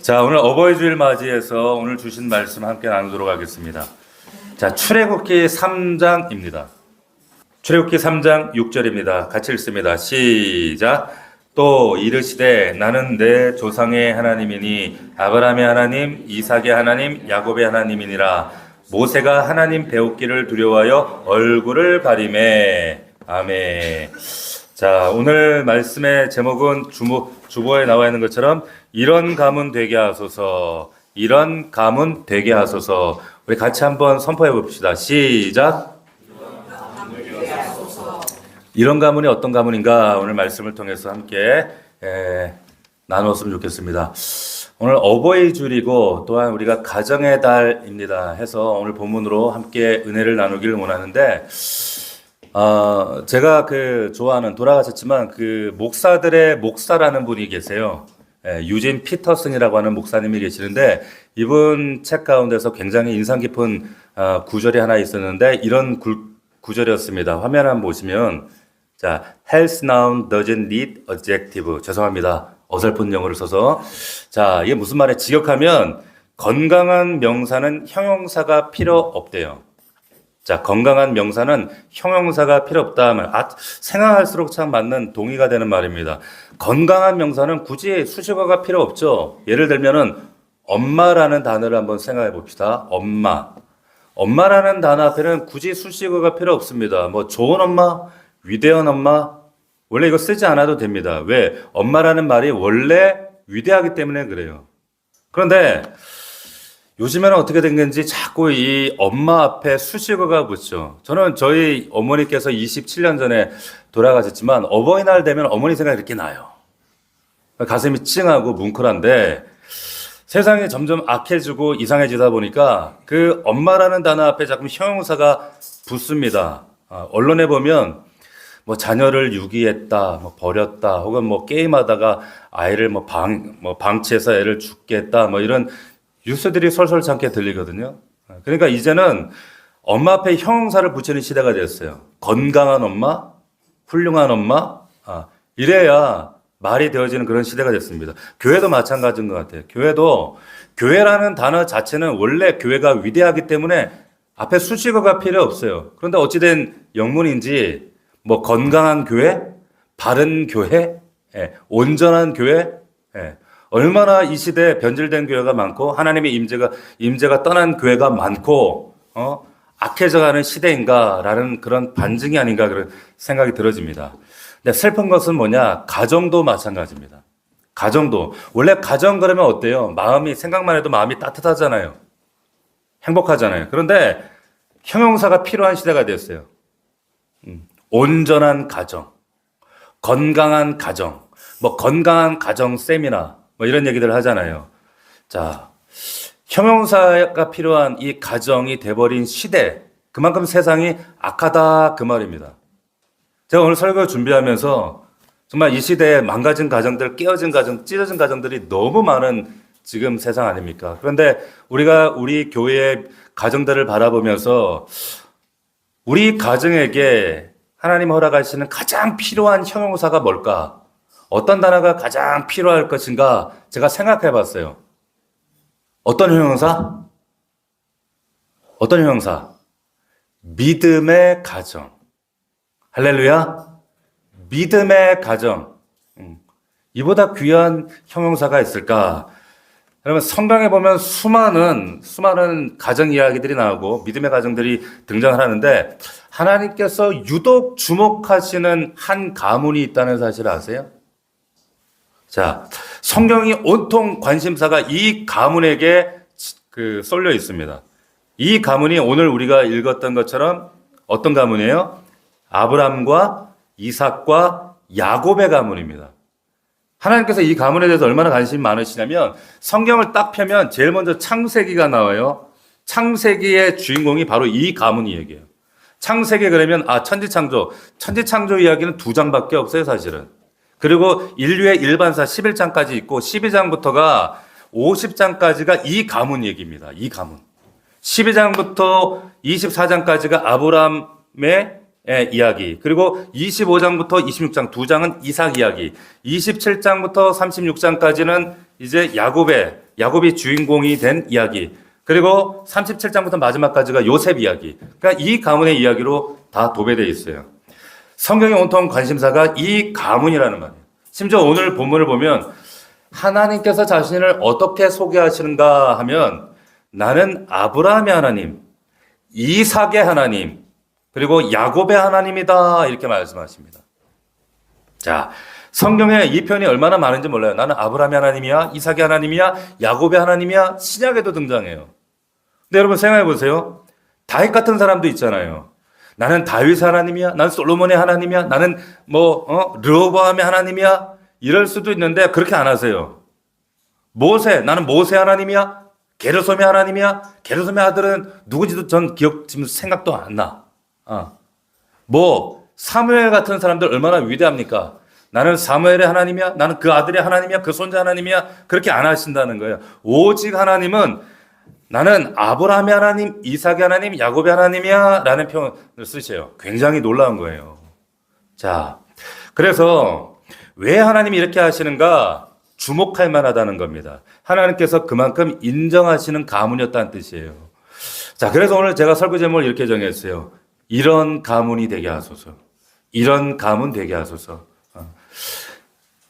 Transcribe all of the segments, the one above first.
자, 오늘 어버이 주일 맞이해서 오늘 주신 말씀 함께 나누도록 하겠습니다. 자, 출애굽기 3장입니다. 출애굽기 3장 6절입니다. 같이 읽습니다. 시작. 또 이르시되 나는 내 조상의 하나님이니 아브라함의 하나님, 이삭의 하나님, 야곱의 하나님이니라. 모세가 하나님 배웠기를 두려워하여 얼굴을 가리매. 아멘. 자, 오늘 말씀의 제목은 주보에 나와 있는 것처럼 이런 가문 되게 하소서, 이런 가문 되게 하소서. 우리 같이 한번 선포해 봅시다. 시작. 이런 가문이 어떤 가문인가 오늘 말씀을 통해서 함께 나누었으면 좋겠습니다. 오늘 어버이 주일이고 또한 우리가 가정의 달입니다 해서 오늘 본문으로 함께 은혜를 나누기를 원하는데, 제가 좋아하는, 돌아가셨지만 목사들의 목사라는 분이 계세요. 유진 피터슨이라고 하는 목사님이 계시는데, 이분 책 가운데서 굉장히 인상 깊은 구절이 하나 있었는데, 이런 구절이었습니다. 화면 한번 보시면, 자, health now doesn't need adjective. 죄송합니다. 어설픈 영어를 써서. 자, 이게 무슨 말에 직역하면, 건강한 명사는 형용사가 필요 없대요. 자, 건강한 명사는 형용사가 필요 없다 하면, 생각할수록 참 맞는 동의가 되는 말입니다. 건강한 명사는 굳이 수식어가 필요 없죠. 예를 들면은, 엄마라는 단어를 한번 생각해 봅시다. 엄마. 엄마라는 단어 앞에는 굳이 수식어가 필요 없습니다. 뭐, 좋은 엄마, 위대한 엄마, 원래 이거 쓰지 않아도 됩니다. 왜? 엄마라는 말이 원래 위대하기 때문에 그래요. 그런데, 요즘에는 어떻게 된 건지 자꾸 이 엄마 앞에 수식어가 붙죠. 저는 저희 어머니께서 27년 전에 돌아가셨지만 어버이날 되면 어머니 생각이 이렇게 나요. 가슴이 찡하고 뭉클한데 세상이 점점 악해지고 이상해지다 보니까 그 엄마라는 단어 앞에 자꾸 형용사가 붙습니다. 언론에 보면 뭐 자녀를 유기했다, 뭐 버렸다, 혹은 뭐 게임하다가 아이를 방치해서 애를 죽게 했다, 뭐 이런 뉴스들이 솔솔찮게 들리거든요. 그러니까 이제는 엄마 앞에 형용사를 붙이는 시대가 됐어요. 건강한 엄마, 훌륭한 엄마, 이래야 말이 되어지는 그런 시대가 됐습니다. 교회도 마찬가지인 것 같아요. 교회도 교회라는 단어 자체는 원래 교회가 위대하기 때문에 앞에 수식어가 필요 없어요. 그런데 어찌된 영문인지 뭐 건강한 교회, 바른 교회, 온전한 교회, 얼마나 이 시대에 변질된 교회가 많고 하나님의 임재가 떠난 교회가 많고 악해져가는 시대인가라는 그런 반증이 아닌가 그런 생각이 들어집니다. 근데 슬픈 것은 뭐냐? 가정도 마찬가지입니다. 가정도 원래 가정 그러면 어때요? 생각만 해도 마음이 따뜻하잖아요. 행복하잖아요. 그런데 형용사가 필요한 시대가 됐어요. 온전한 가정, 건강한 가정, 뭐 건강한 가정 세미나 뭐 이런 얘기들 하잖아요. 자, 형용사가 필요한 이 가정이 돼버린 시대, 그만큼 세상이 악하다 그 말입니다. 제가 오늘 설교 준비하면서 정말 이 시대에 망가진 가정들, 깨어진 가정, 찢어진 가정들이 너무 많은 지금 세상 아닙니까? 그런데 우리가 우리 교회의 가정들을 바라보면서 우리 가정에게 하나님 허락하시는 가장 필요한 형용사가 뭘까? 어떤 단어가 가장 필요할 것인가 제가 생각해 봤어요. 어떤 형용사? 어떤 형용사? 믿음의 가정. 할렐루야. 믿음의 가정. 이보다 귀한 형용사가 있을까? 여러분 성경에 보면 수많은 가정 이야기들이 나오고 믿음의 가정들이 등장을 하는데 하나님께서 유독 주목하시는 한 가문이 있다는 사실 아세요? 자, 성경이 온통 관심사가 이 가문에게 쏠려 있습니다. 이 가문이 오늘 우리가 읽었던 것처럼 어떤 가문이에요? 아브람과 이삭과 야곱의 가문입니다. 하나님께서 이 가문에 대해서 얼마나 관심이 많으시냐면 성경을 딱 펴면 제일 먼저 창세기가 나와요. 창세기의 주인공이 바로 이 가문이 얘기해요. 창세기 그러면 천지창조 이야기는 2장밖에 없어요, 사실은. 그리고 인류의 일반사 11장까지 있고 12장부터가 50장까지가 이 가문 얘기입니다. 이 가문. 12장부터 24장까지가 아브람의 이야기. 그리고 25장부터 26장 2장은 이삭 이야기. 27장부터 36장까지는 이제 야곱이 주인공이 된 이야기. 그리고 37장부터 마지막까지가 요셉 이야기. 그러니까 이 가문의 이야기로 다 도배되어 있어요. 성경의 온통 관심사가 이 가문이라는 말이에요. 심지어 오늘 본문을 보면 하나님께서 자신을 어떻게 소개하시는가 하면 나는 아브라함의 하나님, 이삭의 하나님, 그리고 야곱의 하나님이다 이렇게 말씀하십니다. 자, 성경에 이 표현이 얼마나 많은지 몰라요. 나는 아브라함의 하나님이야, 이삭의 하나님이야, 야곱의 하나님이야, 신약에도 등장해요. 근데 여러분 생각해 보세요. 다윗 같은 사람도 있잖아요. 나는 다윗의 하나님이야, 나는 솔로몬의 하나님이야, 나는 르호보암의 하나님이야, 이럴 수도 있는데 그렇게 안 하세요. 나는 모세 하나님이야, 게르솜의 하나님이야, 게르솜의 아들은 누구지도 전 지금 생각도 안 나. 사무엘 같은 사람들 얼마나 위대합니까? 나는 사무엘의 하나님이야, 나는 그 아들의 하나님이야, 그 손자 하나님이야, 그렇게 안 하신다는 거예요. 오직 하나님은 나는 아브라함의 하나님, 이삭의 하나님, 야곱의 하나님이야 라는 표현을 쓰셔요. 굉장히 놀라운 거예요. 자, 그래서 왜 하나님이 이렇게 하시는가 주목할 만하다는 겁니다. 하나님께서 그만큼 인정하시는 가문이었다는 뜻이에요. 자, 그래서 오늘 제가 설교 제목을 이렇게 정했어요. 이런 가문이 되게 하소서. 이런 가문 되게 하소서.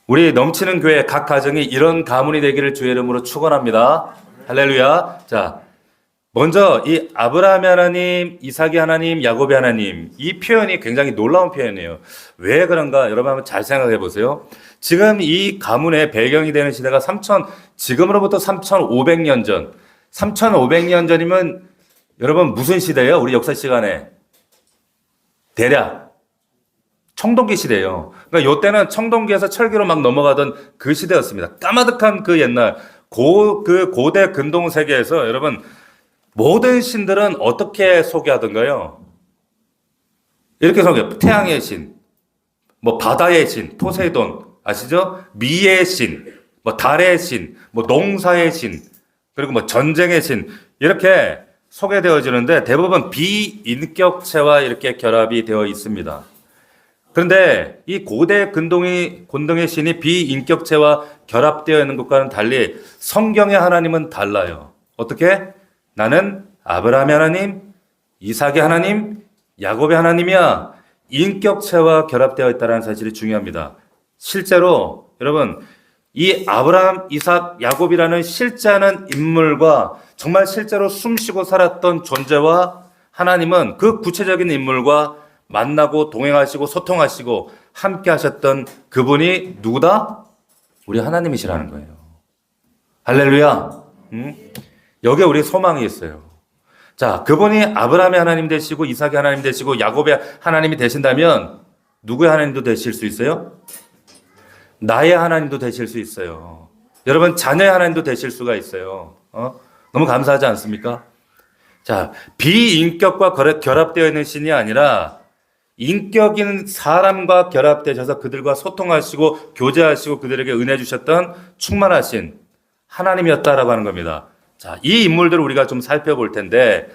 우리 넘치는 교회 각 가정이 이런 가문이 되기를 주의 이름으로 축원합니다. 할렐루야. 자, 먼저 이 아브라함의 하나님, 이삭의 하나님, 야곱의 하나님 이 표현이 굉장히 놀라운 표현이에요. 왜 그런가 여러분 한번 잘 생각해 보세요. 지금 이 가문의 배경이 되는 시대가 지금으로부터 3,500년 전. 3,500년 전이면 여러분 무슨 시대예요? 우리 역사 시간에 대략 청동기 시대예요. 그러니까 이때는 청동기에서 철기로 막 넘어가던 그 시대였습니다. 까마득한 그 옛날 그 고대 근동 세계에서 여러분 모든 신들은 어떻게 소개하던가요? 이렇게 소개해요. 태양의 신, 바다의 신, 포세이돈 아시죠? 미의 신, 달의 신, 농사의 신, 그리고 전쟁의 신 이렇게 소개되어지는데 대부분 비인격체와 이렇게 결합이 되어 있습니다. 그런데 이 고대 근동의 신이 비인격체와 결합되어 있는 것과는 달리 성경의 하나님은 달라요. 어떻게? 나는 아브라함의 하나님, 이삭의 하나님, 야곱의 하나님이야. 인격체와 결합되어 있다는 사실이 중요합니다. 실제로 여러분 이 아브라함, 이삭, 야곱이라는 실제하는 인물과 정말 실제로 숨쉬고 살았던 존재와 하나님은 그 구체적인 인물과 만나고 동행하시고 소통하시고 함께 하셨던 그분이 누구다? 우리 하나님이시라는 거예요. 할렐루야. 여기에 우리 소망이 있어요. 자, 그분이 아브라함의 하나님 되시고 이삭의 하나님 되시고 야곱의 하나님이 되신다면 누구의 하나님도 되실 수 있어요? 나의 하나님도 되실 수 있어요. 여러분 자녀의 하나님도 되실 수가 있어요. 너무 감사하지 않습니까? 자, 비인격과 결합되어 있는 신이 아니라 인격인 사람과 결합되셔서 그들과 소통하시고 교제하시고 그들에게 은혜 주셨던 충만하신 하나님이었다라고 하는 겁니다. 자, 이 인물들을 우리가 좀 살펴볼 텐데,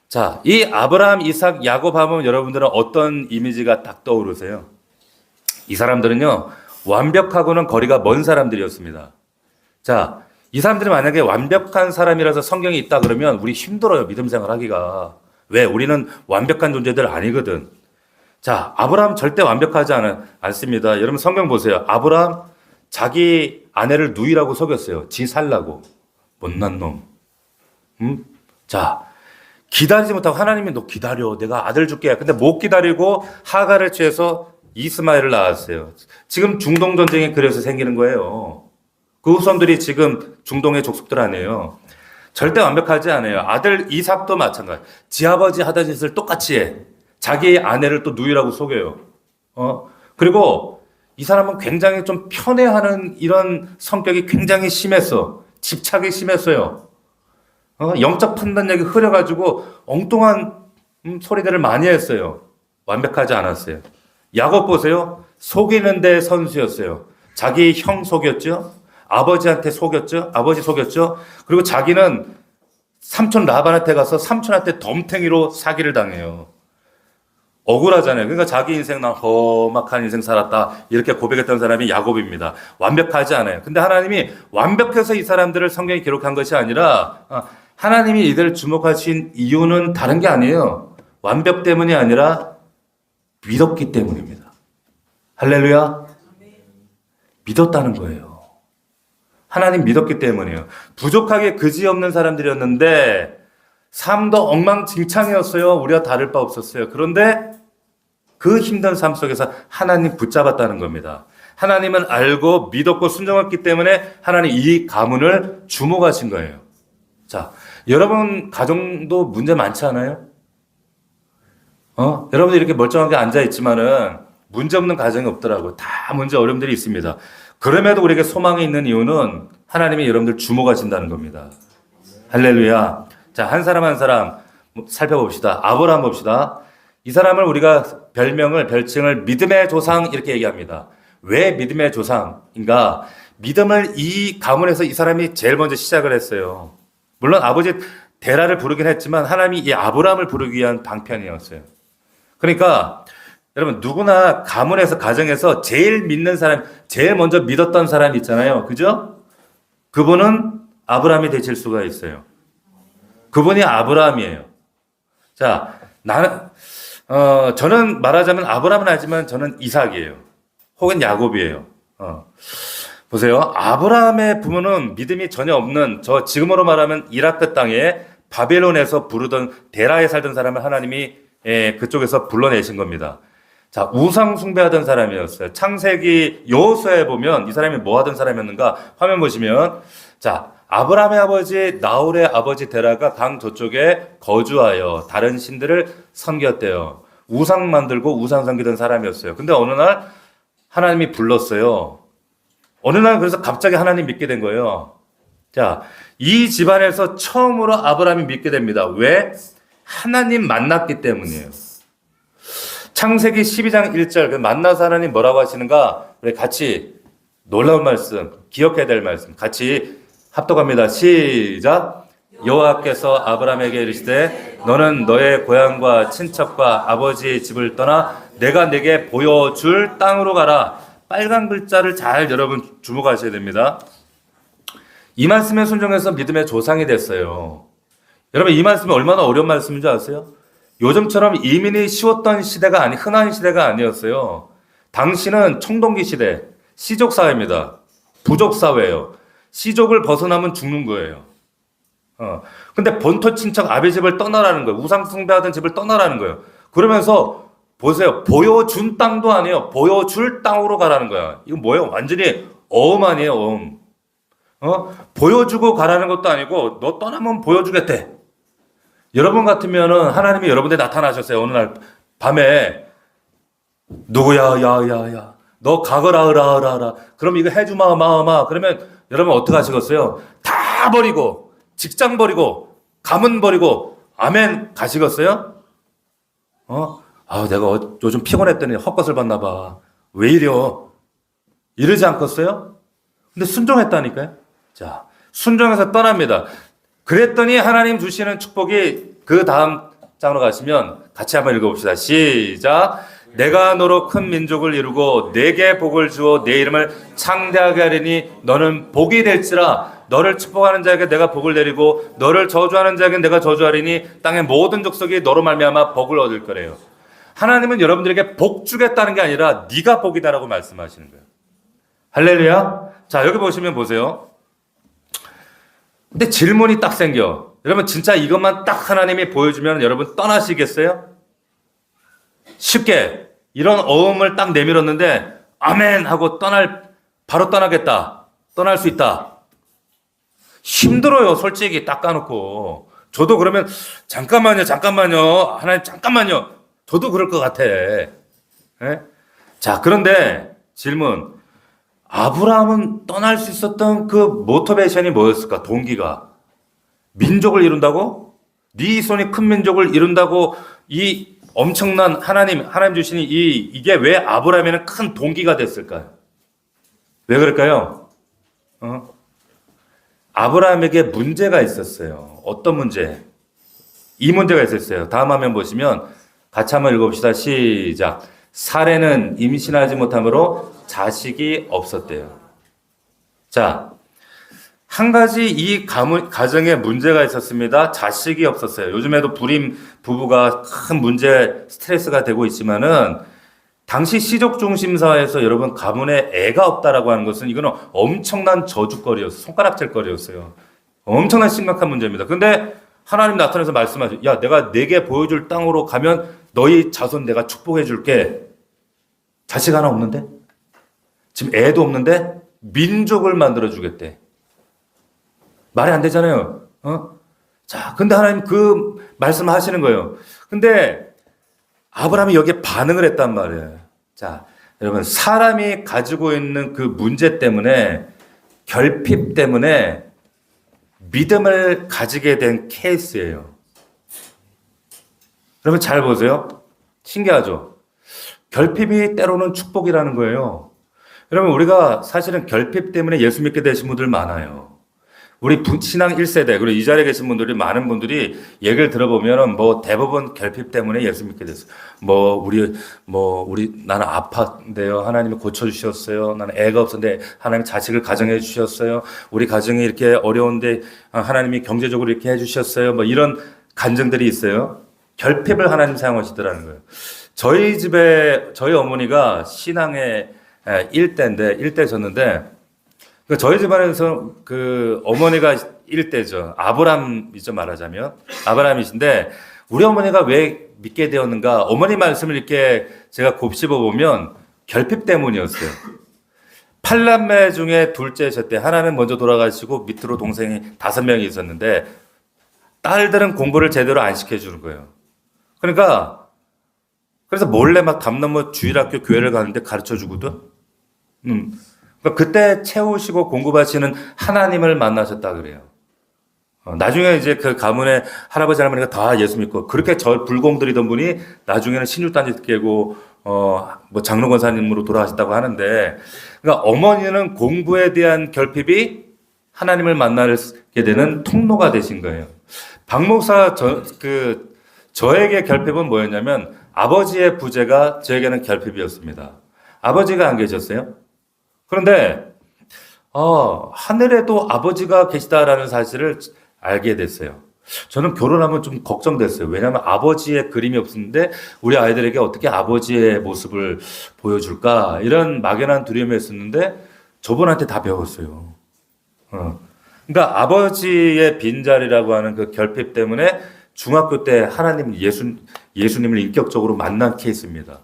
자, 이 아브라함, 이삭, 야곱 하면 여러분들은 어떤 이미지가 딱 떠오르세요? 이 사람들은요, 완벽하고는 거리가 먼 사람들이었습니다. 자, 이 사람들이 만약에 완벽한 사람이라서 성경이 있다 그러면 우리 힘들어요, 믿음 생활하기가. 왜? 우리는 완벽한 존재들 아니거든. 자, 아브라함 절대 완벽하지 않습니다. 여러분 성경 보세요. 아브라함 자기 아내를 누이라고 속였어요. 지 살라고. 못난 놈. 자, 기다리지 못하고 하나님이 너 기다려. 내가 아들 줄게. 근데 못 기다리고 하갈을 취해서 이스마엘을 낳았어요. 지금 중동 전쟁이 그래서 생기는 거예요. 그 후손들이 지금 중동의 족속들 아니에요. 절대 완벽하지 않아요. 아들 이삭도 마찬가지. 지 아버지 하던 짓을 똑같이 해. 자기 아내를 또 누이라고 속여요. 그리고 이 사람은 굉장히 좀 편애하는 이런 성격이 굉장히 심했어. 집착이 심했어요. 영적 판단력이 흐려가지고 엉뚱한 소리들을 많이 했어요. 완벽하지 않았어요. 야곱 보세요. 속이는 데 선수였어요. 자기 형 속였죠. 아버지한테 속였죠. 아버지 속였죠. 그리고 자기는 삼촌 라반한테 가서 삼촌한테 덤탱이로 사기를 당해요. 억울하잖아요. 그러니까 자기 인생 난 험악한 인생 살았다 이렇게 고백했던 사람이 야곱입니다. 완벽하지 않아요. 근데 하나님이 완벽해서 이 사람들을 성경에 기록한 것이 아니라 하나님이 이들을 주목하신 이유는 다른 게 아니에요. 완벽 때문이 아니라 믿었기 때문입니다. 할렐루야. 믿었다는 거예요. 하나님 믿었기 때문이에요. 부족하게 그지없는 사람들이었는데 삶도 엉망진창이었어요. 우리와 다를 바 없었어요. 그런데 그 힘든 삶 속에서 하나님 붙잡았다는 겁니다. 하나님은 알고 믿었고 순종했기 때문에 하나님 이 가문을 주목하신 거예요. 자, 여러분 가정도 문제 많지 않아요? 여러분들 이렇게 멀쩡하게 앉아있지만은 문제 없는 가정이 없더라고요. 다 문제 어려움들이 있습니다. 그럼에도 우리에게 소망이 있는 이유는 하나님이 여러분들 주목하신다는 겁니다. 할렐루야. 자, 한 사람 한 사람 살펴봅시다. 아브라함 봅시다. 이 사람을 우리가 별칭을 믿음의 조상 이렇게 얘기합니다. 왜 믿음의 조상인가? 믿음을 이 가문에서 이 사람이 제일 먼저 시작을 했어요. 물론 아버지 데라를 부르긴 했지만 하나님이 이 아브라함을 부르기 위한 방편이었어요. 그러니까 여러분 누구나 가문에서 가정에서 제일 믿는 사람, 제일 먼저 믿었던 사람이 있잖아요. 그죠? 그분은 아브라함이 되실 수가 있어요. 그분이 아브라함이에요. 자, 저는 말하자면 아브라함은 아니지만 저는 이삭이에요. 혹은 야곱이에요. 보세요. 아브라함의 부모는 믿음이 전혀 없는 지금으로 말하면 이라크 땅에 바벨론에서 부르던 데라에 살던 사람을 하나님이 그쪽에서 불러내신 겁니다. 자, 우상 숭배하던 사람이었어요. 창세기 여호수아에 보면 이 사람이 뭐 하던 사람이었는가? 화면 보시면 자, 아브라함의 아버지 나홀의 아버지 데라가 강 저쪽에 거주하여 다른 신들을 섬겼대요. 우상 만들고 우상 섬기던 사람이었어요. 근데 어느 날 하나님이 불렀어요. 어느 날 그래서 갑자기 하나님 믿게 된 거예요. 자, 이 집안에서 처음으로 아브라함이 믿게 됩니다. 왜? 하나님 만났기 때문이에요. 창세기 12장 1절 만나서 하나님 뭐라고 하시는가? 우리 같이 놀라운 말씀, 기억해야 될 말씀 같이 합독합니다. 시작. 여호와께서 아브라함에게 이르시되 너는 너의 고향과 친척과 아버지의 집을 떠나 내가 내게 보여줄 땅으로 가라. 빨간 글자를 잘 여러분 주목하셔야 됩니다. 이 말씀에 순종해서 믿음의 조상이 됐어요. 여러분 이 말씀이 얼마나 어려운 말씀인 줄 아세요? 요즘처럼 이민이 쉬웠던 시대가 흔한 시대가 아니었어요. 당시는 청동기 시대, 시족 사회입니다. 부족 사회예요. 시족을 벗어나면 죽는 거예요. 근데 본토 친척 아비 집을 떠나라는 거예요. 우상 숭배하던 집을 떠나라는 거예요. 그러면서 보세요. 보여준 땅도 아니에요. 보여줄 땅으로 가라는 거야. 이거 뭐예요? 완전히 어음 아니에요, 어음. 보여주고 가라는 것도 아니고 너 떠나면 보여주겠대. 여러분 같으면은 하나님이 여러분들 나타나셨어요. 어느 날 밤에 누구야, 야, 너 가거라, 으라. 그럼 이거 해주마, 마마. 그러면 여러분 어떻게 하시겠어요? 다 버리고 직장 버리고 가문 버리고 아멘 가시겠어요? 내가 요즘 피곤했더니 헛것을 봤나 봐. 왜 이래요? 이러지 않겠어요? 근데 순종했다니까요. 자, 순종해서 떠납니다. 그랬더니 하나님 주시는 축복이 그 다음 장으로 가시면 같이 한번 읽어봅시다. 시작. 내가 너로 큰 민족을 이루고 내게 복을 주어 내 이름을 창대하게 하리니 너는 복이 될지라. 너를 축복하는 자에게 내가 복을 내리고 너를 저주하는 자에게 내가 저주하리니 땅의 모든 족속이 너로 말미암아 복을 얻을 거래요. 하나님은 여러분들에게 복 주겠다는 게 아니라 네가 복이다라고 말씀하시는 거예요. 할렐루야. 자, 여기 보세요. 근데 질문이 딱 생겨. 여러분 진짜 이것만 딱 하나님이 보여주면 여러분 떠나시겠어요? 쉽게 이런 어음을 딱 내밀었는데 아멘 하고 바로 떠나겠다. 떠날 수 있다. 힘들어요. 솔직히 딱 까놓고. 저도 그러면 잠깐만요. 하나님 잠깐만요. 저도 그럴 것 같아. 예? 자, 그런데 질문. 아브라함은 떠날 수 있었던 그 모티베이션이 뭐였을까? 동기가. 민족을 이룬다고? 네 손이 큰 민족을 이룬다고 이 엄청난 하나님 주시니 이게 왜 아브라함에는 큰 동기가 됐을까요? 왜 그럴까요? 아브라함에게 문제가 있었어요. 어떤 문제? 이 문제가 있었어요. 다음 화면 보시면 같이 한번 읽어봅시다. 시작. 사레는 임신하지 못함으로 자식이 없었대요. 자, 한 가지 이 가정에 문제가 있었습니다. 자식이 없었어요. 요즘에도 불임 부부가 큰 문제, 스트레스가 되고 있지만은 당시 시족 중심 사회에서 여러분 가문에 애가 없다라고 하는 것은 이거는 엄청난 저주거리였어요. 손가락질거리였어요. 엄청난 심각한 문제입니다. 근데 하나님 나타나서 말씀하셔. 야, 내가 내게 보여줄 땅으로 가면 너희 자손 내가 축복해 줄게. 자식 하나 없는데? 지금 애도 없는데? 민족을 만들어 주겠대. 말이 안 되잖아요. 자, 근데 하나님 그 말씀을 하시는 거예요. 근데 아브라함이 여기에 반응을 했단 말이에요. 자, 여러분, 사람이 가지고 있는 그 문제 때문에, 결핍 때문에 믿음을 가지게 된 케이스예요. 여러분, 잘 보세요. 신기하죠? 결핍이 때로는 축복이라는 거예요. 여러분, 우리가 사실은 결핍 때문에 예수 믿게 되신 분들 많아요. 우리 신앙 1세대, 그리고 이 자리에 계신 분들이, 많은 분들이 얘기를 들어보면은 뭐 대부분 결핍 때문에 예수 믿게 됐어요. 나는 아팠는데요. 하나님이 고쳐주셨어요. 나는 애가 없었는데 하나님 자식을 가정해 주셨어요. 우리 가정이 이렇게 어려운데 하나님이 경제적으로 이렇게 해주셨어요. 뭐 이런 간증들이 있어요. 결핍을 하나님 사용하시더라는 거예요. 저희 집에, 저희 어머니가 신앙의 일대셨는데, 저희 집안에서 그 어머니가 일대죠. 아브람이죠, 말하자면. 아브람이신데, 우리 어머니가 왜 믿게 되었는가? 어머니 말씀을 이렇게 제가 곱씹어 보면 결핍 때문이었어요. 8남매 중에 둘째셨대. 하나는 먼저 돌아가시고 밑으로 동생이 5명이 있었는데, 딸들은 공부를 제대로 안 시켜주는 거예요. 그래서 몰래 막 담 넘어 주일학교 교회를 가는데 가르쳐 주거든. 그러니까 그때 채우시고 공급하시는 하나님을 만나셨다 그래요. 나중에 이제 그 가문의 할아버지 할머니가 다 예수 믿고 그렇게 절 불공들이던 분이 나중에는 신유단지 깨고 뭐 장로 권사님으로 돌아가셨다고 하는데, 그러니까 어머니는 공부에 대한 결핍이 하나님을 만나게 되는 통로가 되신 거예요. 박 목사 저에게 결핍은 뭐였냐면 아버지의 부재가 저에게는 결핍이었습니다. 아버지가 안 계셨어요. 그런데 하늘에도 아버지가 계시다라는 사실을 알게 됐어요. 저는 결혼하면 좀 걱정됐어요. 왜냐하면 아버지의 그림이 없었는데 우리 아이들에게 어떻게 아버지의 모습을 보여줄까, 이런 막연한 두려움이 있었는데 저분한테 다 배웠어요. 그러니까 아버지의 빈자리라고 하는 그 결핍 때문에 중학교 때 하나님 예수님을 인격적으로 만난 케이스입니다.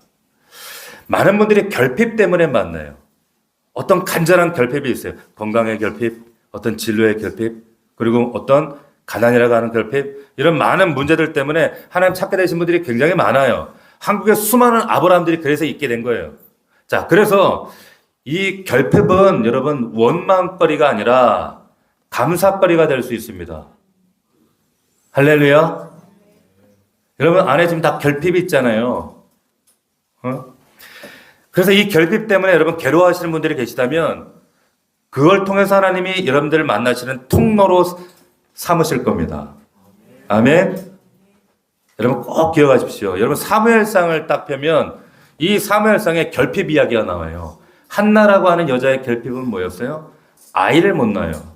많은 분들이 결핍 때문에 만나요. 어떤 간절한 결핍이 있어요. 건강의 결핍, 어떤 진로의 결핍, 그리고 어떤 가난이라고 하는 결핍, 이런 많은 문제들 때문에 하나님 찾게 되신 분들이 굉장히 많아요. 한국의 수많은 아브라함들이 그래서 있게 된 거예요. 자, 그래서 이 결핍은 여러분 원망거리가 아니라 감사거리가 될 수 있습니다. 할렐루야. 여러분 안에 지금 다 결핍이 있잖아요. 그래서 이 결핍 때문에 여러분 괴로워하시는 분들이 계시다면 그걸 통해서 하나님이 여러분들을 만나시는 통로로 삼으실 겁니다. 아멘. 여러분 꼭 기억하십시오. 여러분 사무엘상을 딱 펴면 이 사무엘상에 결핍 이야기가 나와요. 한나라고 하는 여자의 결핍은 뭐였어요? 아이를 못 낳아요.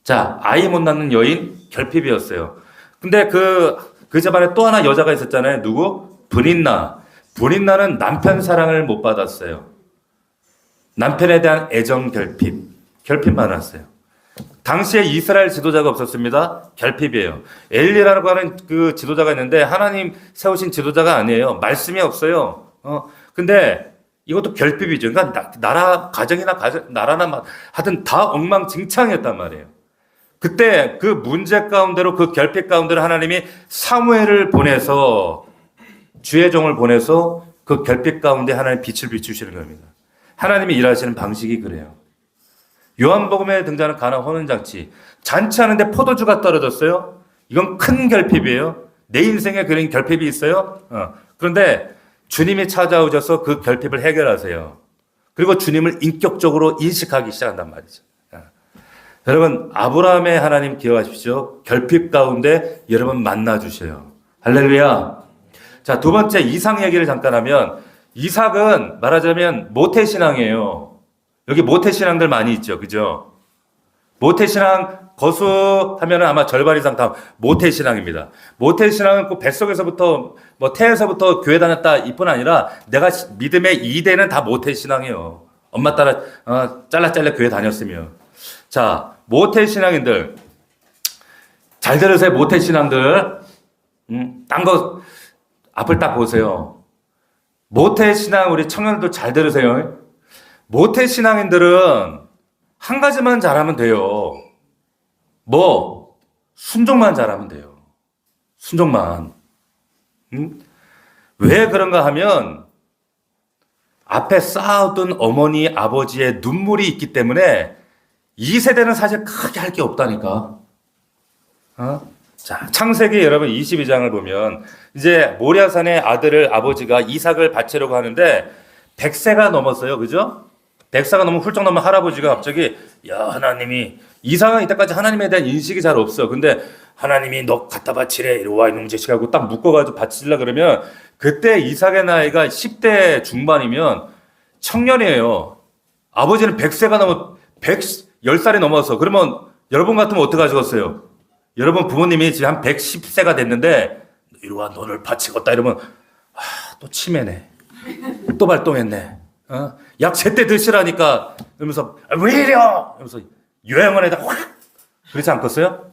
자, 아이 못 낳는 여인 결핍이었어요. 근데 그 집안에 또 하나 여자가 있었잖아요. 누구? 브린나. 브린나는 남편 사랑을 못 받았어요. 남편에 대한 애정 결핍 많았어요. 당시에 이스라엘 지도자가 없었습니다. 결핍이에요. 엘리라고 하는 그 지도자가 있는데 하나님 세우신 지도자가 아니에요. 말씀이 없어요. 근데 이것도 결핍이죠. 그러니까 나라나 하여튼 다 엉망진창이었단 말이에요. 그때 그 문제 가운데로, 그 결핍 가운데로 하나님이 사무엘을 보내서, 주의 종을 보내서 그 결핍 가운데 하나님 빛을 비추시는 겁니다. 하나님이 일하시는 방식이 그래요. 요한복음에 등장하는 가나 혼인잔치, 잔치하는데 포도주가 떨어졌어요. 이건 큰 결핍이에요. 내 인생에 그런 결핍이 있어요. 그런데 주님이 찾아오셔서 그 결핍을 해결하세요. 그리고 주님을 인격적으로 인식하기 시작한단 말이죠. 여러분 아브라함의 하나님 기억하십시오. 결핍 가운데 여러분 만나 주셔요. 할렐루야. 자, 두 번째 이삭 얘기를 잠깐 하면 이삭은 말하자면 모태신앙이에요. 여기 모태신앙들 많이 있죠. 그죠? 모태신앙 거수하면은 아마 절반 이상 다 모태신앙입니다. 모태신앙은 꼭 뱃속에서부터 뭐 태에서부터 교회 다녔다 이뿐 아니라 내가 믿음의 2대는 다 모태신앙이에요. 엄마 따라 잘라 교회 다녔으면. 자, 모태신앙인들 잘 들으세요. 모태신앙들 딴 거 앞을 딱 보세요. 모태신앙 우리 청년들도 잘 들으세요. 모태신앙인들은 한 가지만 잘하면 돼요. 뭐? 순종만 잘하면 돼요. 순종만. 왜 그런가 하면 앞에 쌓아둔 어머니, 아버지의 눈물이 있기 때문에 이 세대는 사실 크게 할 게 없다니까. 자, 창세기 여러분 22장을 보면 이제 모리아산의 아들을 아버지가 이삭을 바치려고 하는데 100세가 넘었어요. 그죠? 100세가 너무 훌쩍 넘은 할아버지가 갑자기 야 하나님이 이삭은 이때까지 하나님에 대한 인식이 잘 없어. 근데 하나님이 너 갖다 바치래. 이리 와 이놈 자식하고 딱 묶어가지고 바치려 그러면 그때 이삭의 나이가 10대 중반이면 청년이에요. 아버지는 100세가 넘어 110살이 넘어서 그러면 여러분 같으면 어떻게 하시겠어요? 여러분 부모님이 지금 한 110세가 됐는데 이리 와 너를 바치겠다 이러면 또 치매네. 또 발동했네. 약 제때 드시라니까 이러면서 왜 이래요? 이러면서 요양원에다 확 그렇지 않겠어요?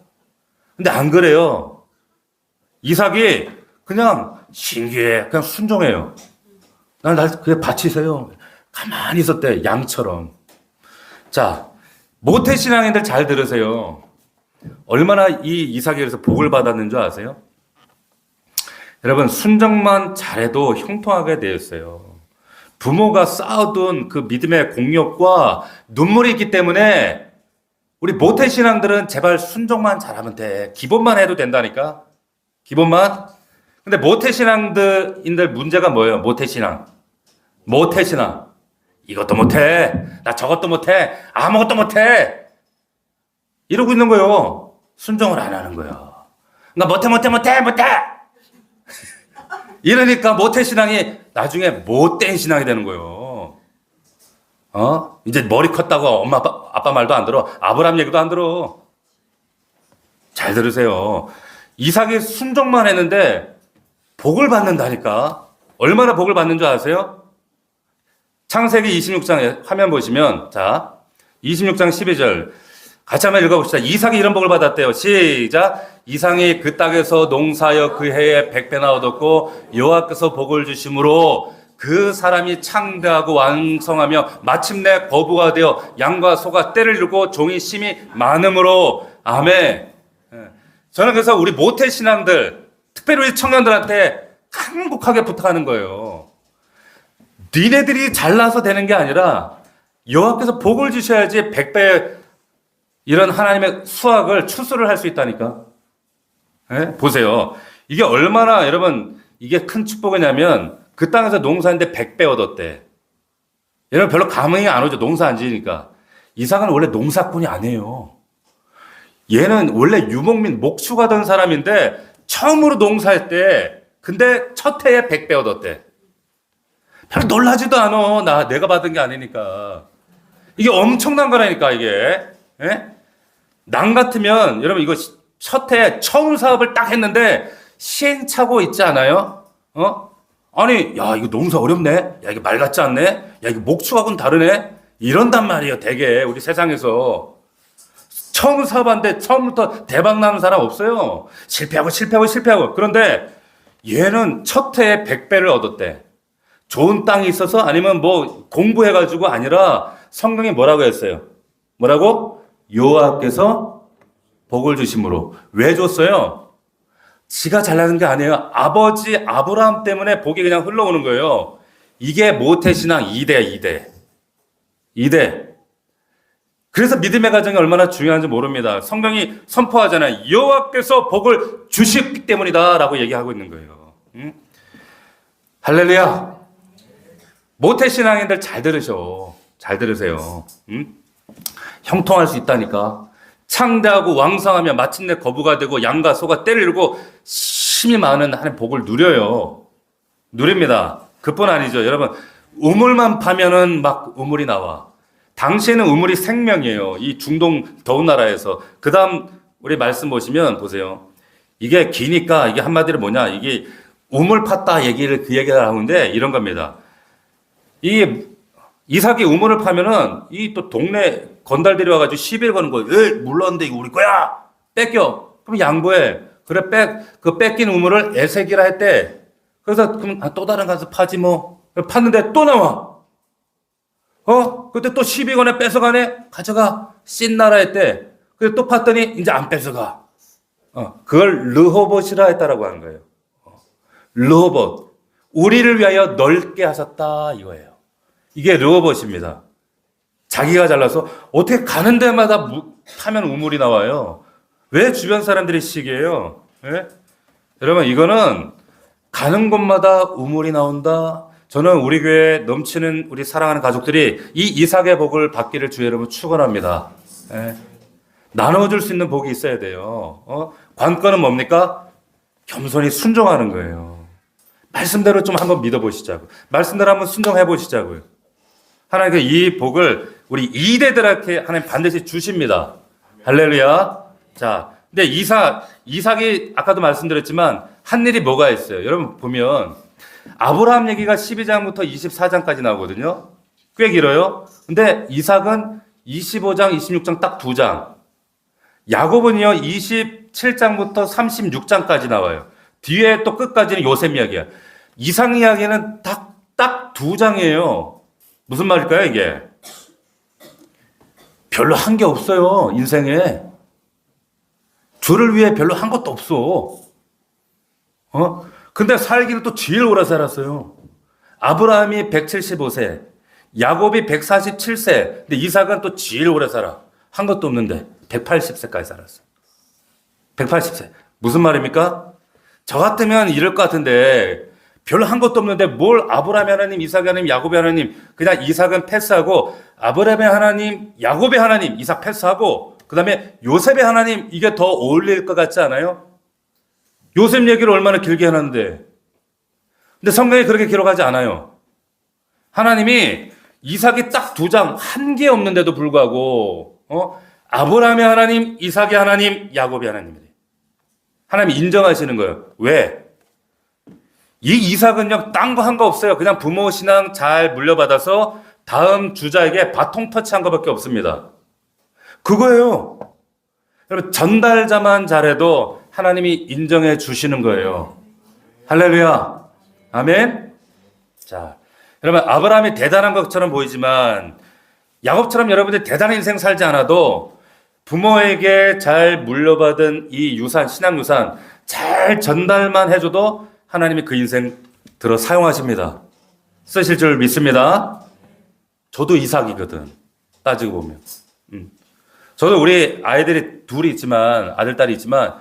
근데 안 그래요. 이삭이 그냥 신기해. 그냥 순종해요. 날 그냥 바치세요. 가만히 있었대. 양처럼. 자, 모태신앙인들 잘 들으세요. 얼마나 이 이삭에 그래서 복을 받았는 줄 아세요? 여러분 순종만 잘해도 형통하게 되었어요. 부모가 쌓아둔 그 믿음의 공력과 눈물이 있기 때문에 우리 모태신앙들은 제발 순종만 잘하면 돼. 기본만 해도 된다니까. 기본만. 근데 모태신앙인들 문제가 뭐예요? 모태신앙. 이것도 못해. 나 저것도 못해. 아무것도 못해. 이러고 있는 거예요. 순종을 안 하는 거예요. 나 못해. 이러니까 모태신앙이 나중에 못된 신앙이 되는 거예요. 이제 머리 컸다고 엄마 아빠 말도 안 들어. 아브라함 얘기도 안 들어. 잘 들으세요. 이삭이 순종만 했는데 복을 받는다니까. 얼마나 복을 받는 줄 아세요? 창세기 26장 화면 보시면 자 26장 12절 같이 한번 읽어봅시다. 이삭이 이런 복을 받았대요. 시작. 이삭이 그 땅에서 농사하여 그 해에 100배나 얻었고 여호와께서 복을 주심으로 그 사람이 창대하고 완성하며 마침내 거부가 되어 양과 소가 떼를 이루고 종이 심이 많음으로. 아멘. 저는 그래서 우리 모태신앙들 특별히 우리 청년들한테 행복하게 부탁하는 거예요. 니네들이 잘나서 되는 게 아니라 여호와께서 복을 주셔야지 100배 이런 하나님의 수확을 추수를 할 수 있다니까. 보세요. 이게 얼마나 여러분 이게 큰 축복이냐면 그 땅에서 농사했는데 100배 얻었대. 여러분 별로 감흥이 안 오죠. 농사 안 지으니까. 이삭은 원래 농사꾼이 아니에요. 얘는 원래 유목민 목축하던 사람인데 처음으로 농사했대. 근데 첫 해에 100배 얻었대. 별로 놀라지도 않아. 내가 받은 게 아니니까. 이게 엄청난 거라니까 이게. 남 같으면 여러분 이거 첫 해 처음 사업을 딱 했는데 시행착오 있지 않아요? 아니 야 이거 농사 어렵네. 야 이게 말 같지 않네. 야 이거 목축하고는 다르네. 이런단 말이에요. 되게 우리 세상에서 처음 사업하는데 처음부터 대박 나는 사람 없어요. 실패하고. 그런데 얘는 첫 해에 100배를 얻었대. 좋은 땅이 있어서 아니면 뭐 공부해가지고 아니라 성경이 뭐라고 했어요? 뭐라고? 여호와께서 복을 주심으로. 왜 줬어요? 지가 잘나는 게 아니에요. 아버지 아브라함 때문에 복이 그냥 흘러오는 거예요. 이게 모태신앙 2대. 그래서 믿음의 가정이 얼마나 중요한지 모릅니다. 성경이 선포하잖아요. 여호와께서 복을 주셨기 때문이다 라고 얘기하고 있는 거예요. 할렐루야. 모태신앙인들 잘 들으세요. 형통할 수 있다니까. 창대하고 왕성하며 마침내 거부가 되고 양과 소가 떼를 이루고 심이 많은 하나님의 복을 누려요. 누립니다. 그뿐 아니죠. 여러분, 우물만 파면은 막 우물이 나와. 당시에는 우물이 생명이에요. 이 중동 더운 나라에서. 그 다음, 우리 말씀 보시면, 보세요. 이게 기니까, 이게 한마디로 뭐냐. 이게 우물 팠다 얘기를 그 얘기를 하는데, 이런 겁니다. 이 이삭이 우물을 파면은, 이 또 동네 건달들이 와가지고 시비를 거는 거예요. 에 물렀는데 이거 우리 거야! 뺏겨! 그럼 양보해. 그래, 그 뺏긴 우물을 에색이라 했대. 그래서, 그럼 또 다른 가서 파지 뭐. 팠는데 또 나와. 그때 또 시비건에 뺏어가네? 가져가. 씬 나라 했대. 그래 또 팠더니 이제 안 뺏어가. 그걸 르호봇이라 했다라고 하는 거예요. 르호봇. 우리를 위하여 넓게 하셨다 이거예요. 이게 르호봇입니다. 자기가 잘나서 어떻게 가는 데마다 파면 우물이 나와요. 왜 주변 사람들이 시기해요? 예? 여러분 이거는 가는 곳마다 우물이 나온다. 저는 우리 교회 넘치는 우리 사랑하는 가족들이 이 이삭의 복을 받기를 주의 여러분 축원합니다. 예. 나눠줄 수 있는 복이 있어야 돼요. 관건은 뭡니까? 겸손히 순종하는 거예요. 말씀대로 좀 한번 믿어보시자고. 말씀대로 한번 순종해 보시자고요. 하나님께 이 복을 우리 이대들한테 하나님 반드시 주십니다. 할렐루야. 자, 근데 이삭이 아까도 말씀드렸지만 한 일이 뭐가 있어요. 여러분 보면 아브라함 얘기가 12장부터 24장까지 나오거든요. 꽤 길어요. 근데 이삭은 25장, 26장 딱 2장. 야곱은요, 27장부터 36장까지 나와요. 뒤에 또 끝까지는 요셉 이야기야. 이삭 이야기는 딱 2장이에요. 무슨 말일까요, 이게? 별로 한 게 없어요, 인생에. 주를 위해 별로 한 것도 없어. 근데 살기를 또 제일 오래 살았어요. 아브라함이 175세, 야곱이 147세, 근데 이삭은 또 제일 오래 살아. 한 것도 없는데 180세까지 살았어. 180세. 무슨 말입니까? 저 같으면 이럴 것 같은데 별로 한 것도 없는데 뭘 아브라함의 하나님, 이삭의 하나님, 야곱의 하나님, 그냥 이삭은 패스하고 아브라함의 하나님, 야곱의 하나님, 이삭 패스하고 그 다음에 요셉의 하나님 이게 더 어울릴 것 같지 않아요? 요셉 얘기를 얼마나 길게 해놨는데. 근데 성경에 그렇게 기록하지 않아요. 하나님이 이삭이 딱 2장, 한 개 없는데도 불구하고, 아브라함의 하나님, 이삭의 하나님, 야곱의 하나님이래. 하나님이 인정하시는 거예요. 왜? 이 이삭은요, 딴 거 한 거 없어요. 그냥 부모 신앙 잘 물려받아서 다음 주자에게 바통 터치한 것밖에 없습니다. 그거예요. 여러분, 전달자만 잘해도 하나님이 인정해 주시는 거예요. 할렐루야. 아멘. 자, 여러분, 아브라함이 대단한 것처럼 보이지만 야곱처럼 여러분들이 대단한 인생 살지 않아도 부모에게 잘 물려받은 이 유산, 신앙 유산 잘 전달만 해줘도 하나님이 그 인생 들어 사용하십니다. 쓰실 줄 믿습니다. 저도 이삭이거든. 따지고 보면. 저도 우리 아이들이 둘이 있지만, 아들, 딸이 있지만,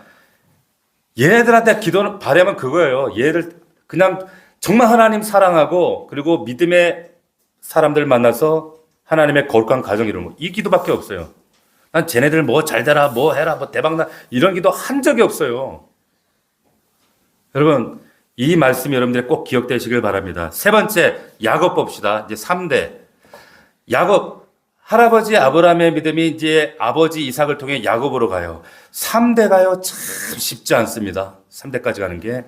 얘네들한테 기도는, 바라면 그거예요. 얘들 그냥 정말 하나님 사랑하고, 그리고 믿음의 사람들 만나서 하나님의 거룩한 가정 이루는 거. 이 기도밖에 없어요. 난 쟤네들 뭐 잘 되라, 뭐 해라, 뭐 대박나, 이런 기도 한 적이 없어요. 여러분, 이 말씀이 여러분들이 꼭 기억되시길 바랍니다. 세 번째, 야곱 봅시다. 이제 3대. 야곱, 할아버지 아브라함의 믿음이 이제 아버지 이삭을 통해 야곱으로 가요. 3대가요, 참 쉽지 않습니다. 3대까지 가는 게.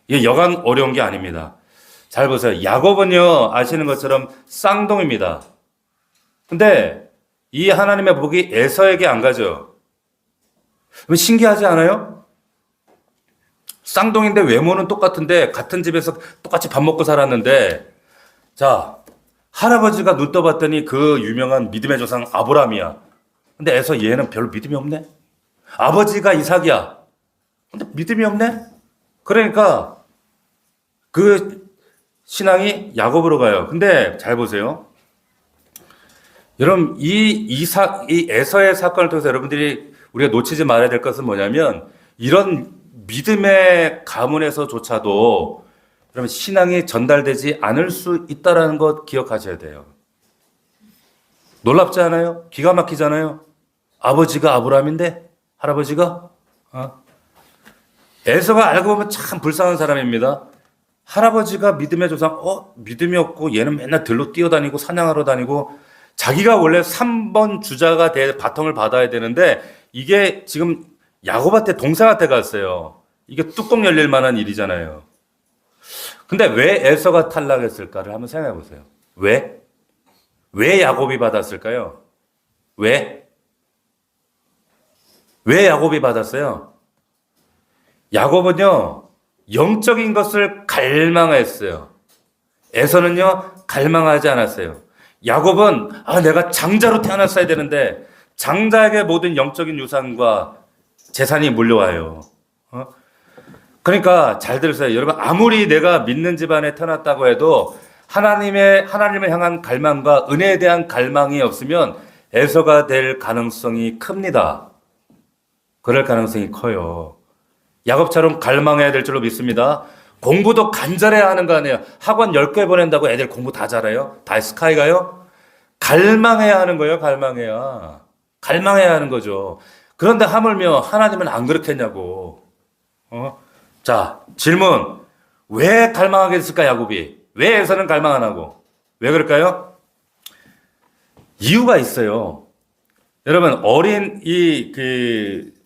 이게 여간 어려운 게 아닙니다. 잘 보세요. 야곱은요, 아시는 것처럼 쌍둥이입니다. 근데 이 하나님의 복이 에서에게 안 가죠. 신기하지 않아요? 쌍둥이인데 외모는 똑같은데 같은 집에서 똑같이 밥 먹고 살았는데, 자, 할아버지가 눈 떠봤더니 그 유명한 믿음의 조상 아브라함이야. 근데 에서 얘는 별로 믿음이 없네. 아버지가 이삭이야. 근데 믿음이 없네. 그러니까 그 신앙이 야곱으로 가요. 근데 잘 보세요. 여러분, 이 에서의 사건을 통해서 여러분들이 우리가 놓치지 말아야 될 것은 뭐냐면, 이런 믿음의 가문에서조차도 여러분 신앙이 전달되지 않을 수 있다는 것 기억하셔야 돼요. 놀랍지 않아요? 기가 막히잖아요? 아버지가 아브라함인데 할아버지가 에서가 알고 보면 참 불쌍한 사람입니다. 할아버지가 믿음의 조상, 믿음이 없고 얘는 맨날 들로 뛰어다니고 사냥하러 다니고 자기가 원래 3번 주자가 될 바통을 받아야 되는데 이게 지금 야곱한테 동생한테 갔어요. 이게 뚜껑 열릴 만한 일이잖아요. 근데 왜 에서가 탈락했을까를 한번 생각해 보세요. 왜? 왜 야곱이 받았을까요? 왜? 왜 야곱이 받았어요? 야곱은요, 영적인 것을 갈망했어요. 에서는요, 갈망하지 않았어요. 야곱은, 내가 장자로 태어났어야 되는데, 장자에게 모든 영적인 유산과 재산이 물려와요. 그러니까 잘 들으세요. 여러분, 아무리 내가 믿는 집안에 태어났다고 해도 하나님을 향한 갈망과 은혜에 대한 갈망이 없으면 에서가 될 가능성이 큽니다. 그럴 가능성이 커요. 야곱처럼 갈망해야 될 줄로 믿습니다. 공부도 간절해야 하는 거 아니에요. 학원 10개 보낸다고 애들 공부 다 잘해요? 다 스카이 가요? 갈망해야 하는 거예요. 갈망해야. 갈망해야 하는 거죠. 그런데 하물며 하나님은 안 그렇겠냐고. 자, 질문. 왜 갈망하게 됐을까, 야곱이? 왜 에서는 갈망 안 하고? 왜 그럴까요? 이유가 있어요. 여러분,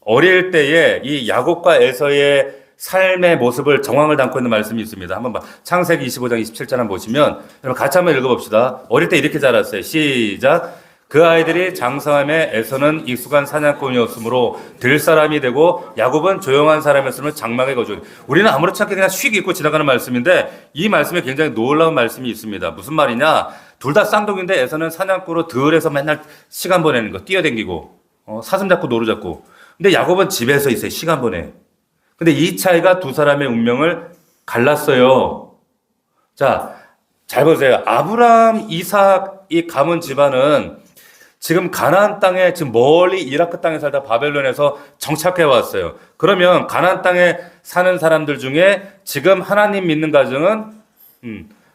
어릴 때에 이 야곱과 에서의 삶의 모습을 정황을 담고 있는 말씀이 있습니다. 한번 창세기 25장 27절 한번 보시면, 여러분 같이 한번 읽어봅시다. 어릴 때 이렇게 자랐어요. 시작. 그 아이들이 장성함에 에서는 익숙한 사냥꾼이었으므로 들 사람이 되고 야곱은 조용한 사람이었으므로 장막에 거주. 우리는 아무렇지 않게 그냥 쉬게 읽고 지나가는 말씀인데 이 말씀에 굉장히 놀라운 말씀이 있습니다. 무슨 말이냐? 둘 다 쌍둥이인데 에서는 사냥꾼으로 들에서 맨날 시간 보내는 거, 뛰어댕기고 사슴 잡고 노루 잡고. 근데 야곱은 집에서 있어요. 시간 보내. 근데 이 차이가 두 사람의 운명을 갈랐어요. 자, 잘 보세요. 아브라함, 이삭이 가문 집안은 지금 가나안 땅에 지금 멀리 이라크 땅에 살다 바벨론에서 정착해 왔어요. 그러면 가나안 땅에 사는 사람들 중에 지금 하나님 믿는 가정은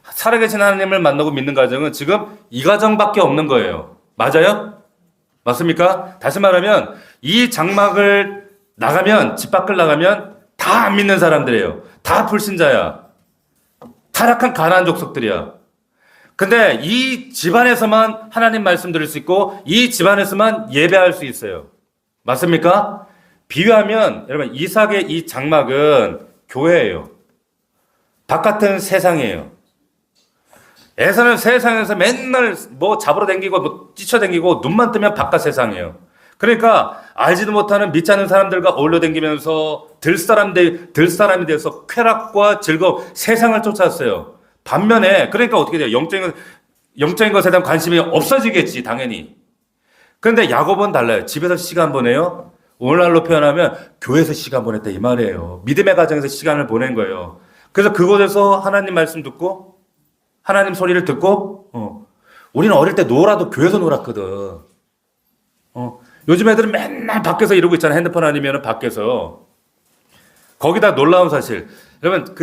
살아계신 하나님을 만나고 믿는 가정은 지금 이 가정밖에 없는 거예요. 맞아요? 맞습니까? 다시 말하면 이 장막을 나가면 집 밖을 나가면 다 안 믿는 사람들이에요. 다 불신자야. 타락한 가나안 족속들이야. 근데 이 집안에서만 하나님 말씀 들을 수 있고 이 집안에서만 예배할 수 있어요. 맞습니까? 비유하면 여러분 이삭의 이 장막은 교회예요. 바깥은 세상이에요. 에서는 세상에서 맨날 뭐 잡으러 다니고 뭐 뛰쳐다니고 눈만 뜨면 바깥 세상이에요. 그러니까 알지도 못하는 믿지 않는 사람들과 어울려 다니면서 들사람이 돼서 쾌락과 즐거움, 세상을 쫓았어요. 반면에 그러니까 어떻게 돼요? 영적인 것에 대한 관심이 없어지겠지 당연히. 그런데 야곱은 달라요. 집에서 시간 보내요. 오늘날로 표현하면 교회에서 시간 보냈다 이 말이에요. 믿음의 가정에서 시간을 보낸 거예요. 그래서 그곳에서 하나님 말씀 듣고 하나님 소리를 듣고 우리는 어릴 때 놀아도 교회에서 놀았거든. 요즘 애들은 맨날 밖에서 이러고 있잖아. 핸드폰 아니면 밖에서. 거기다 놀라운 사실. 여러분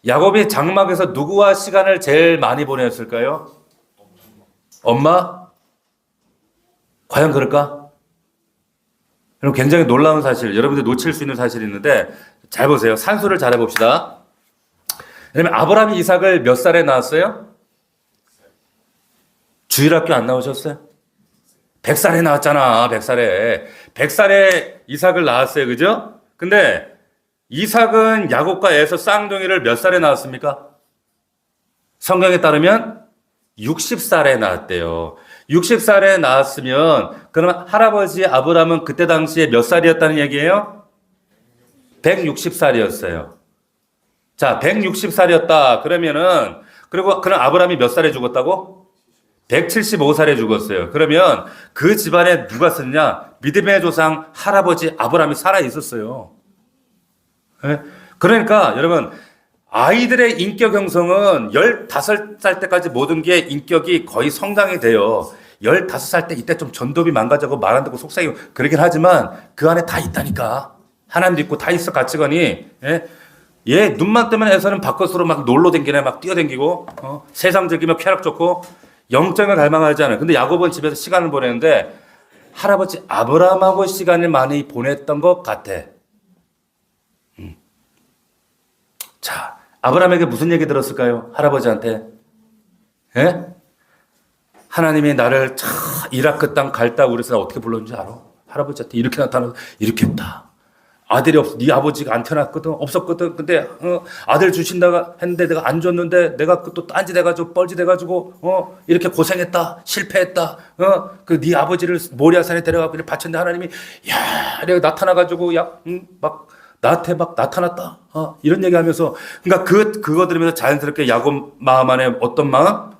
야곱이 장막에서 누구와 시간을 제일 많이 보냈을까요? 엄마? 과연 그럴까? 여러분 굉장히 놀라운 사실, 여러분들 놓칠 수 있는 사실이 있는데 잘 보세요. 산수를 잘 해봅시다. 왜냐면 아브라함이 이삭을 몇 살에 낳았어요? 주일학교 안 나오셨어요? 100살에 낳았잖아. 100살에 이삭을 낳았어요. 그죠? 근데 이삭은 야곱과 에서 쌍둥이를 몇 살에 낳았습니까? 성경에 따르면 60살에 낳았대요. 60살에 낳았으면 그러면 할아버지 아브라함은 그때 당시에 몇 살이었다는 얘기예요? 160살이었어요. 자, 160살이었다. 그러면은 그럼 아브라함이 몇 살에 죽었다고? 175살에 죽었어요. 그러면 그 집안에 누가 썼냐? 믿음의 조상 할아버지 아브라함이 살아 있었어요. 네? 그러니까 여러분 아이들의 인격 형성은 15살 때까지 모든 게 인격이 거의 성장이 돼요. 15살 때 이때 좀 전도비 망가지고 말 안 듣고 속삭이고 그러긴 하지만 그 안에 다 있다니까. 하나님도 있고 다 있어 가치관이. 얘 눈만 뜨면 에서는 바깥으로 막 놀러 댕기네. 막 뛰어댕기고 세상 즐기며 쾌락 좋고 영적을 갈망하지 않아요. 근데 야곱은 집에서 시간을 보내는데 할아버지 아브라함하고 시간을 많이 보냈던 것 같아. 자, 아브라함에게 무슨 얘기 들었을까요? 할아버지한테. 예? 하나님이 나를 이라크 그 땅 갈다 그래서 어떻게 불렀는지 알아? 할아버지한테 이렇게 나타나서 이렇게 했다. 아들이 없어. 네 아버지가 안 태어났거든. 없었거든. 근데 아들 주신다가 했는데 내가 안 줬는데 내가 또 딴지 돼가지고 뻘짓 돼가지고 이렇게 고생했다. 실패했다. 그 네 아버지를 모리아산에 데려가고 바쳤는데 하나님이 야 내가 나타나가지고 막 나한테 막 나타났다. 이런 얘기하면서 그러니까 그거 들으면서 자연스럽게 야곱 마음 안에 어떤 마음?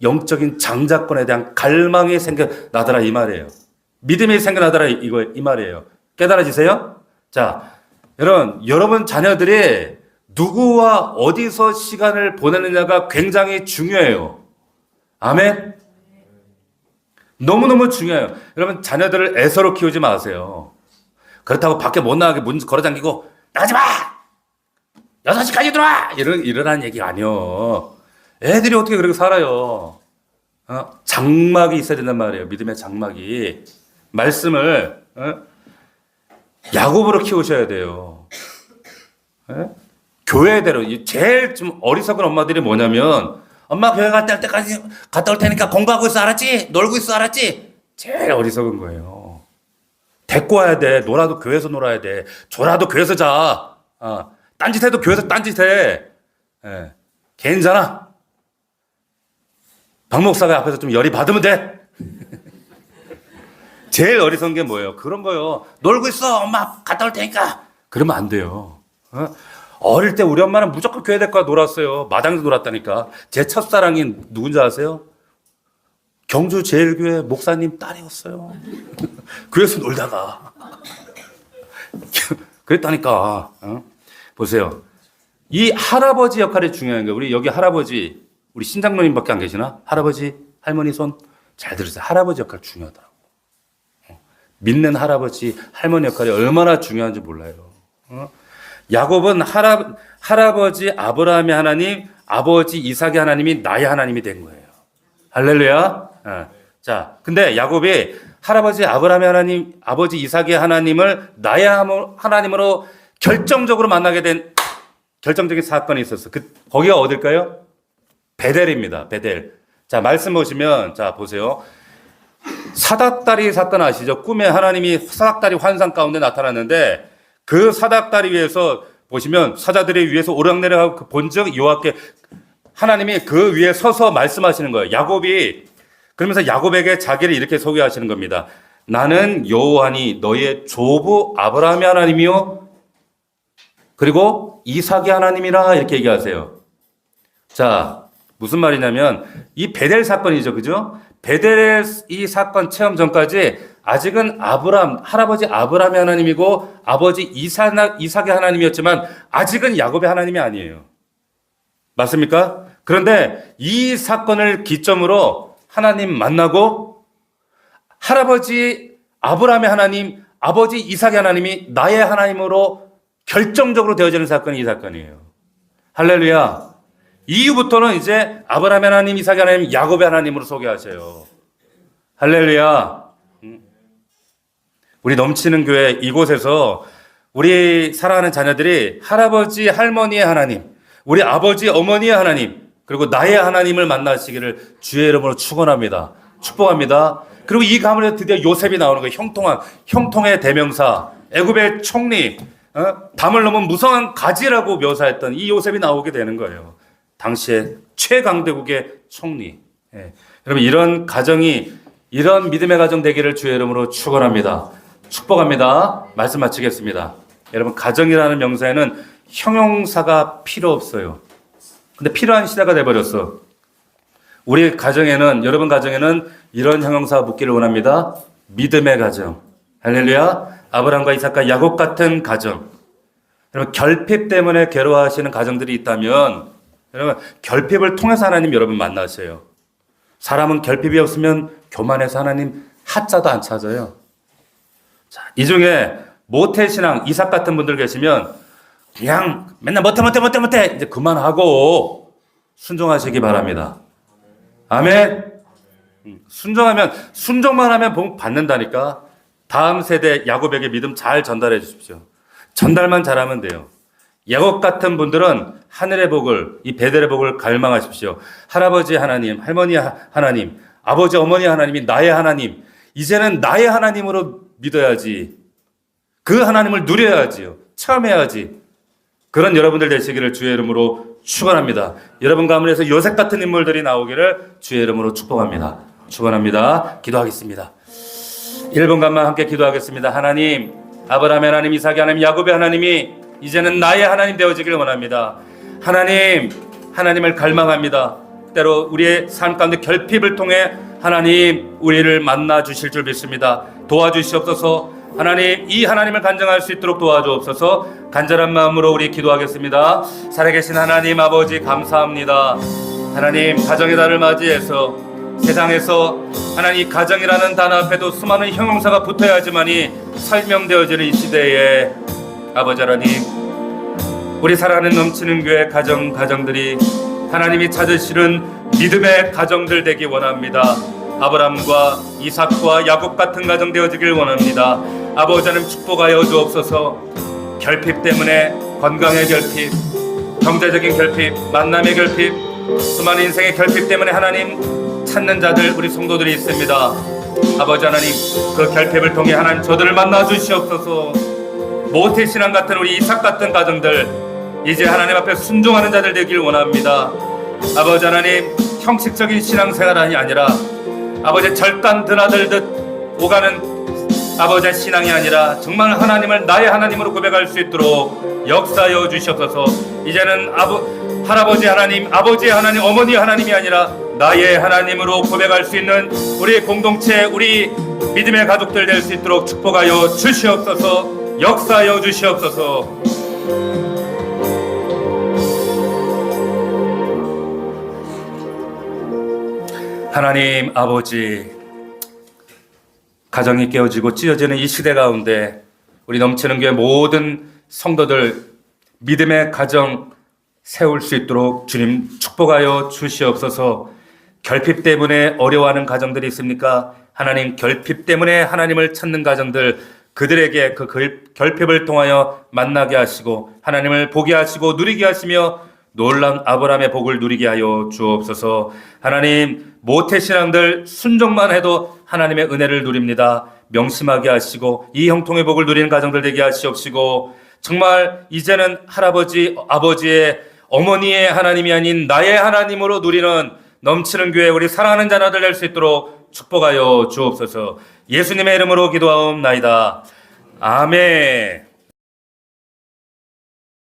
영적인 장자권에 대한 갈망이 생겨나더라 이 말이에요. 믿음이 생겨나더라 이 말이에요. 깨달아지세요? 자, 여러분 자녀들이 누구와 어디서 시간을 보내느냐가 굉장히 중요해요. 아멘? 너무너무 중요해요. 여러분 자녀들을 애서로 키우지 마세요. 그렇다고 밖에 못 나가게 문 걸어 잠기고 나가지 마! 6시까지 들어와! 이러라는 얘기가 아니요. 애들이 어떻게 그렇게 살아요? 장막이 있어야 된단 말이에요. 믿음의 장막이. 말씀을 야곱으로 키우셔야 돼요. 교회대로. 제일 좀 어리석은 엄마들이 뭐냐면 엄마 교회 갔다 올 때까지 갔다 올 테니까 공부하고 있어 알았지? 놀고 있어 알았지? 제일 어리석은 거예요. 데리고 와야 돼. 놀아도 교회에서 놀아야 돼. 졸아도 교회에서 자. 딴짓해도 교회에서 딴짓해. 괜찮아. 박 목사가 앞에서 좀 열이 받으면 돼. 제일 어리석은 게 뭐예요? 그런 거요. 놀고 있어. 엄마 갔다 올 테니까. 그러면 안 돼요. 어릴 때 우리 엄마는 무조건 교회 데리고 놀았어요. 마당에서 놀았다니까. 제 첫사랑이 누군지 아세요? 경주 제일교회 목사님 딸이었어요. 교회에서 놀다가. 그랬다니까. 보세요. 이 할아버지 역할이 중요한 거예요. 우리 여기 할아버지, 우리 신장로님밖에 안 계시나? 할아버지, 할머니 손 잘 들으세요. 할아버지 역할 중요하더라고. 믿는 할아버지, 할머니 역할이 얼마나 중요한지 몰라요. 야곱은 할아버지 아브라함의 하나님, 아버지 이삭의 하나님이 나의 하나님이 된 거예요. 할렐루야. 자, 근데 야곱이 할아버지 아브라함의 하나님, 아버지 이삭의 하나님을 나의 하나님으로 결정적으로 만나게 된 결정적인 사건이 있었어. 거기가 어딜까요? 베델입니다. 베델. 자, 말씀 보시면, 자, 보세요. 사닥다리 사건 아시죠? 꿈에 하나님이 사닥다리 환상 가운데 나타났는데 그 사닥다리 위에서 보시면 사자들이 위에서 오르락내리락하고 본즉 여호와께 하나님이 그 위에 서서 말씀하시는 거예요. 야곱이 그러면서 야곱에게 자기를 이렇게 소개하시는 겁니다. 나는 여호와니 너의 조부 아브라함의 하나님이요 그리고 이삭의 하나님이라 이렇게 얘기하세요. 자, 무슨 말이냐면 이 베델 사건이죠. 그죠? 베델의 이 사건 체험 전까지 아직은 할아버지 아브라함의 하나님이고 아버지 이삭의 하나님이었지만 아직은 야곱의 하나님이 아니에요. 맞습니까? 그런데 이 사건을 기점으로 하나님 만나고 할아버지 아브라함의 하나님, 아버지 이삭의 하나님이 나의 하나님으로 결정적으로 되어지는 사건이 이 사건이에요. 할렐루야. 이후부터는 이제 아브라함의 하나님, 이삭의 하나님, 야곱의 하나님으로 소개하셔요. 할렐루야. 우리 넘치는 교회 이곳에서 우리 사랑하는 자녀들이 할아버지, 할머니의 하나님, 우리 아버지, 어머니의 하나님, 그리고 나의 하나님을 만나시기를 주의 이름으로 축원합니다. 축복합니다. 그리고 이 가문에서 드디어 요셉이 나오는 거예요. 형통의 대명사, 애굽의 총리, 담을 넘은 무성한 가지라고 묘사했던 이 요셉이 나오게 되는 거예요. 당시에 최강대국의 총리. 여러분 이런 가정이 이런 믿음의 가정 되기를 주의 이름으로 축원합니다. 축복합니다. 말씀 마치겠습니다. 여러분 가정이라는 명사에는 형용사가 필요 없어요. 근데 필요한 시대가 돼버렸어. 우리 가정에는 여러분 가정에는 이런 형용사가 묻기를 원합니다. 믿음의 가정. 할렐루야. 아브라함과 이삭과 야곱 같은 가정. 여러분 결핍 때문에 괴로워하시는 가정들이 있다면 여러분 결핍을 통해서 하나님 여러분 만나세요. 사람은 결핍이 없으면 교만해서 하나님 하자도 안 찾아요. 자, 이 중에 모태신앙 이삭 같은 분들 계시면 그냥 맨날 못해 이제 그만하고 순종하시기 바랍니다. 아멘. 순종만 하면 복 받는다니까. 다음 세대 야곱에게 믿음 잘 전달해 주십시오. 전달만 잘하면 돼요. 야곱 같은 분들은 하늘의 복을, 이 베델의 복을 갈망하십시오. 할아버지 하나님, 할머니 하나님, 아버지 어머니 하나님이 나의 하나님, 이제는 나의 하나님으로 믿어야지. 그 하나님을 누려야지요. 체험해야지. 그런 여러분들 되시기를 주의 이름으로 축원합니다. 여러분 가문에서 요셉 같은 인물들이 나오기를 주의 이름으로 축복합니다. 축원합니다. 기도하겠습니다. 1분간만 함께 기도하겠습니다. 하나님, 아브라함의 하나님, 이삭의 하나님, 야곱의 하나님이 이제는 나의 하나님 되어지길 원합니다. 하나님, 하나님을 갈망합니다. 때로 우리의 삶 가운데 결핍을 통해 하나님 우리를 만나 주실 줄 믿습니다. 도와주시옵소서. 하나님, 이 하나님을 간증할 수 있도록 도와주옵소서. 간절한 마음으로 우리 기도하겠습니다. 살아계신 하나님 아버지 감사합니다. 하나님, 가정의 달을 맞이해서 세상에서 하나님 가정이라는 단어 앞에도 수많은 형용사가 붙어야지만이 설명되어지는 이 시대에 아버지 하나님, 우리 사랑하는 넘치는 교회 가정들이 하나님이 찾으시는 믿음의 가정들 되기 원합니다. 아브라함과 이삭과 야곱 같은 가정 되어지길 원합니다. 아버지 하나님 축복하여 주옵소서. 결핍 때문에 건강의 결핍, 경제적인 결핍, 만남의 결핍, 수많은 인생의 결핍 때문에 하나님 찾는 자들 우리 성도들이 있습니다. 아버지 하나님, 그 결핍을 통해 하나님 저들을 만나 주시옵소서. 모태신앙 같은 우리 이삭 같은 가정들 이제 하나님 앞에 순종하는 자들 되길 원합니다. 아버지 하나님, 형식적인 신앙생활이 아니라 아버지 절단 드나들듯 오가는 아버지의 신앙이 아니라 정말 하나님을 나의 하나님으로 고백할 수 있도록 역사하여 주시옵소서. 이제는 할아버지 하나님, 아버지의 하나님, 어머니 하나님이 아니라 나의 하나님으로 고백할 수 있는 우리 공동체, 우리 믿음의 가족들 될 수 있도록 축복하여 주시옵소서. 역사하여 주시옵소서. 하나님 아버지, 가정이 깨어지고 찢어지는 이 시대 가운데 우리 넘치는 교회 모든 성도들 믿음의 가정 세울 수 있도록 주님 축복하여 주시옵소서. 결핍 때문에 어려워하는 가정들이 있습니까? 하나님, 결핍 때문에 하나님을 찾는 가정들, 그들에게 그 결핍을 통하여 만나게 하시고 하나님을 보게 하시고 누리게 하시며 놀라운 아브라함의 복을 누리게 하여 주옵소서. 하나님, 모태신앙들 순종만 해도 하나님의 은혜를 누립니다. 명심하게 하시고 이 형통의 복을 누리는 가정들 되게 하시옵시고, 정말 이제는 할아버지, 아버지의, 어머니의 하나님이 아닌 나의 하나님으로 누리는 넘치는 교회 우리 사랑하는 자녀들 될 수 있도록 축복하여 주옵소서. 예수님의 이름으로 기도하옵나이다. 아멘.